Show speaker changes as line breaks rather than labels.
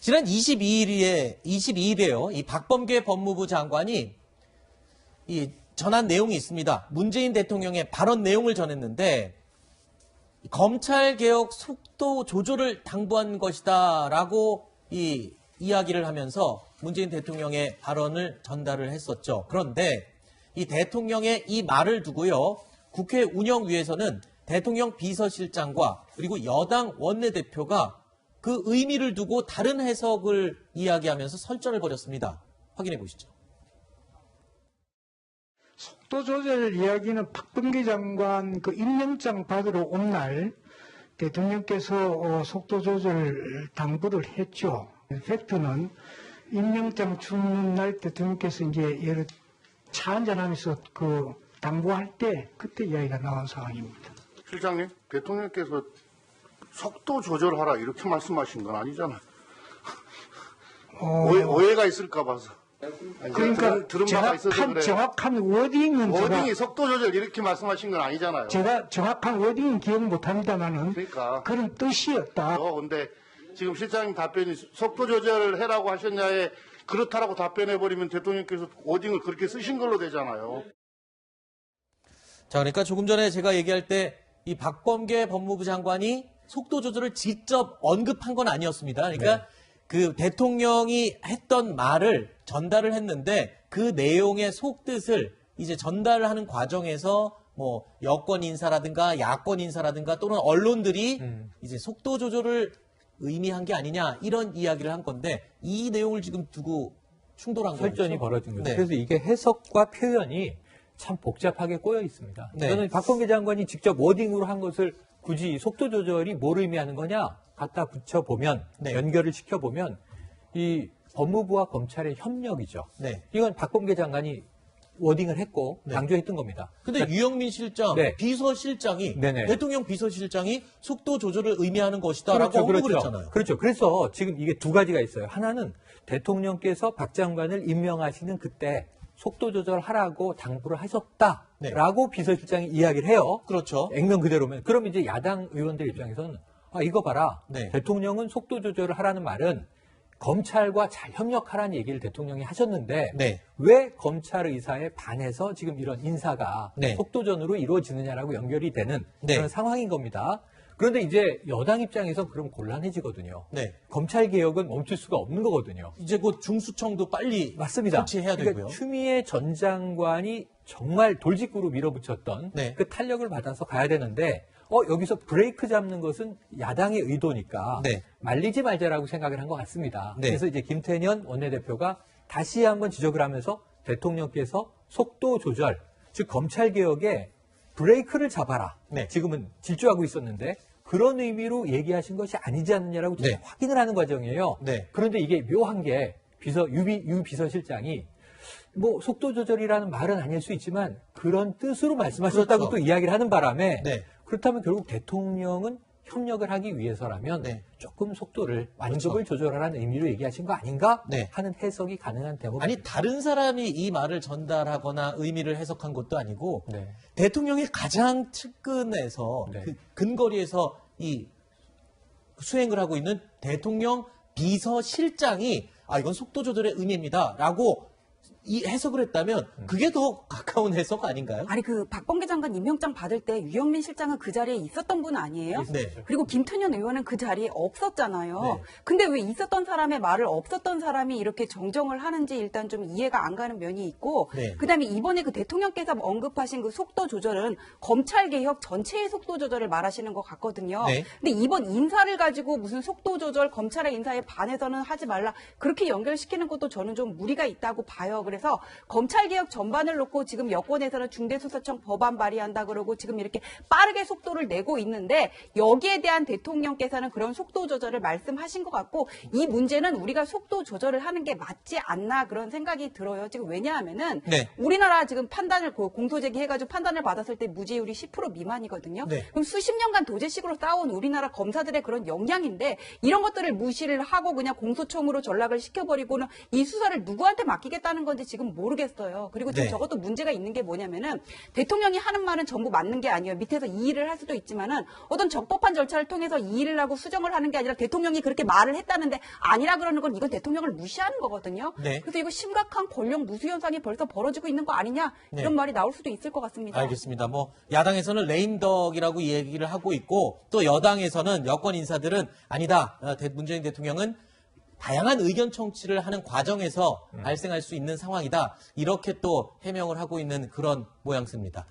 지난 22일에요. 이 박범계 법무부 장관이 이 전한 내용이 있습니다. 문재인 대통령의 발언 내용을 전했는데 검찰개혁 속도 조절을 당부한 것이다라고 이야기를 하면서 문재인 대통령의 발언을 전달을 했었죠. 그런데 이 대통령의 이 말을 두고요. 국회 운영위에서는 대통령 비서실장과 그리고 여당 원내대표가 그 의미를 두고 다른 해석을 이야기하면서 설전을 벌였습니다. 확인해 보시죠.
속도 조절 이야기는 박범계 장관 그 임명장 받으러 온 날 대통령께서 속도 조절 당부를 했죠. 팩트는 임명장 주는 날 대통령께서 이제 차 한잔하면서 그 당부할 때 그때 이야기가 나온 상황입니다.
실장님, 대통령께서 속도 조절하라 이렇게 말씀하신 건 아니잖아요. 오해가 있을까 봐서.
그러니까
들은 바가 있어서 그래.
정확한 워딩은
워딩이 속도 조절 이렇게 말씀하신 건 아니잖아요.
제가 정확한 워딩은 기억 못합니다만은
그러니까.
그런 뜻이었다.
근데 지금 실장님 답변이 속도 조절을 해라고 하셨냐에 그렇다라고 답변해버리면 대통령께서 워딩을 그렇게 쓰신 걸로 되잖아요.
자, 그러니까 조금 전에 제가 얘기할 때 이 박범계 법무부 장관이 속도 조절을 직접 언급한 건 아니었습니다. 그러니까 그 대통령이 했던 말을 전달을 했는데 그 내용의 속뜻을 이제 전달을 하는 과정에서 뭐 여권 인사라든가 야권 인사라든가 또는 언론들이 이제 속도 조절을 의미한 게 아니냐 이런 이야기를 한 건데 이 내용을 지금 두고 충돌한 거죠.
설전이 벌어진 거죠.
네.
그래서 이게 해석과 표현이 참 복잡하게 꼬여 있습니다.
네.
저는 박범계 장관이 직접 워딩으로 한 것을 굳이 속도 조절이 뭘 의미하는 거냐 갖다 붙여보면
네.
연결을 시켜보면 이 법무부와 검찰의 협력이죠.
네.
이건 박범계 장관이 워딩을 했고
네.
강조했던 겁니다.
근데 유영민 실장,
네.
비서실장이
네네.
대통령 비서실장이 속도 조절을 의미하는 것이다라고 언급을 했잖아요.
그렇죠. 그래서 지금 이게 두 가지가 있어요. 하나는 대통령께서 박 장관을 임명하시는 그때 속도 조절하라고 당부를 하셨다라고 비서실장이 이야기를 해요.
그렇죠.
액면 그대로면. 그럼 이제 야당 의원들 입장에서는 이거 봐라.
네.
대통령은 속도 조절을 하라는 말은 검찰과 잘 협력하라는 얘기를 대통령이 하셨는데
네.
왜 검찰 의사에 반해서 지금 이런 인사가
네.
속도전으로 이루어지느냐라고 연결이 되는
네.
그런 상황인 겁니다. 그런데 이제 여당 입장에서 그럼 곤란해지거든요.
네.
검찰 개혁은 멈출 수가 없는 거거든요.
이제 곧 중수청도 빨리
맞습니다.
설치해야 되고요.
그러니까 추미애 전 장관이 정말 돌직구로 밀어붙였던
네.
그 탄력을 받아서 가야 되는데 여기서 브레이크 잡는 것은 야당의 의도니까
네.
말리지 말자라고 생각을 한 것 같습니다.
네.
그래서 이제 김태년 원내대표가 다시 한번 지적을 하면서 대통령께서 속도 조절, 즉 검찰 개혁에 브레이크를 잡아라.
네.
지금은 질주하고 있었는데 그런 의미로 얘기하신 것이 아니지 않느냐라고
네.
확인을 하는 과정이에요.
네.
그런데 이게 묘한 게 유 비서실장이 뭐 속도 조절이라는 말은 아닐 수 있지만 그런 뜻으로 말씀하셨다고
그렇죠.
또 이야기를 하는 바람에
네.
그렇다면 결국 대통령은 협력을 하기 위해서라면
네.
조금 속도를 완급을 조절하라는 의미로 얘기하신 거 아닌가
네.
하는 해석이 가능한 대목입니다.
아니 다른 사람이 이 말을 전달하거나 의미를 해석한 것도 아니고
네.
대통령이 가장 측근에서
네.
그 근거리에서 이 수행을 하고 있는 대통령 비서실장이 이건 속도 조절의 의미입니다라고 이 해석을 했다면 그게 더 가까운 해석 아닌가요?
아니 그 박범계 장관 임명장 받을 때 유영민 실장은 그 자리에 있었던 분 아니에요?
네.
그리고 김태년 의원은 그 자리에 없었잖아요.
네.
근데 왜 있었던 사람의 말을 없었던 사람이 이렇게 정정을 하는지 일단 좀 이해가 안 가는 면이 있고
네.
그다음에 이번에 그 대통령께서 언급하신 그 속도 조절은 검찰 개혁 전체의 속도 조절을 말하시는 것 같거든요.
네.
근데 이번 인사를 가지고 무슨 속도 조절 검찰의 인사에 반해서는 하지 말라 그렇게 연결시키는 것도 저는 좀 무리가 있다고 봐요. 그래서 검찰개혁 전반을 놓고 지금 여권에서는 중대수사청 법안 발의한다 그러고 지금 이렇게 빠르게 속도를 내고 있는데 여기에 대한 대통령께서는 그런 속도 조절을 말씀하신 것 같고 이 문제는 우리가 속도 조절을 하는 게 맞지 않나 그런 생각이 들어요. 지금 왜냐하면은
네.
우리나라 지금 판단을 공소제기해가지고 판단을 받았을 때 무죄율이 10% 미만이거든요.
네.
그럼 수십 년간 도제식으로 싸운 우리나라 검사들의 그런 역량인데 이런 것들을 무시를 하고 그냥 공소청으로 전락을 시켜버리고는 이 수사를 누구한테 맡기겠다는 건지 나올지 지금 모르겠어요. 그리고
네.
지금 저것도 문제가 있는 게 뭐냐면은 대통령이 하는 말은 전부 맞는 게 아니에요. 밑에서 이의를 할 수도 있지만은 어떤 적법한 절차를 통해서 이의를 하고 수정을 하는 게 아니라 대통령이 그렇게 말을 했다는데 아니라 그러는 건 이건 대통령을 무시하는 거거든요.
네.
그래서 이거 심각한 권력 누수 현상이 벌써 벌어지고 있는 거 아니냐 이런
네.
말이 나올 수도 있을 것 같습니다.
알겠습니다. 뭐 야당에서는 레임덕이라고 얘기를 하고 있고 또 여당에서는 여권 인사들은 아니다. 문재인 대통령은 다양한 의견 청취를 하는 과정에서 발생할 수 있는 상황이다. 이렇게 또 해명을 하고 있는 그런 모양새입니다.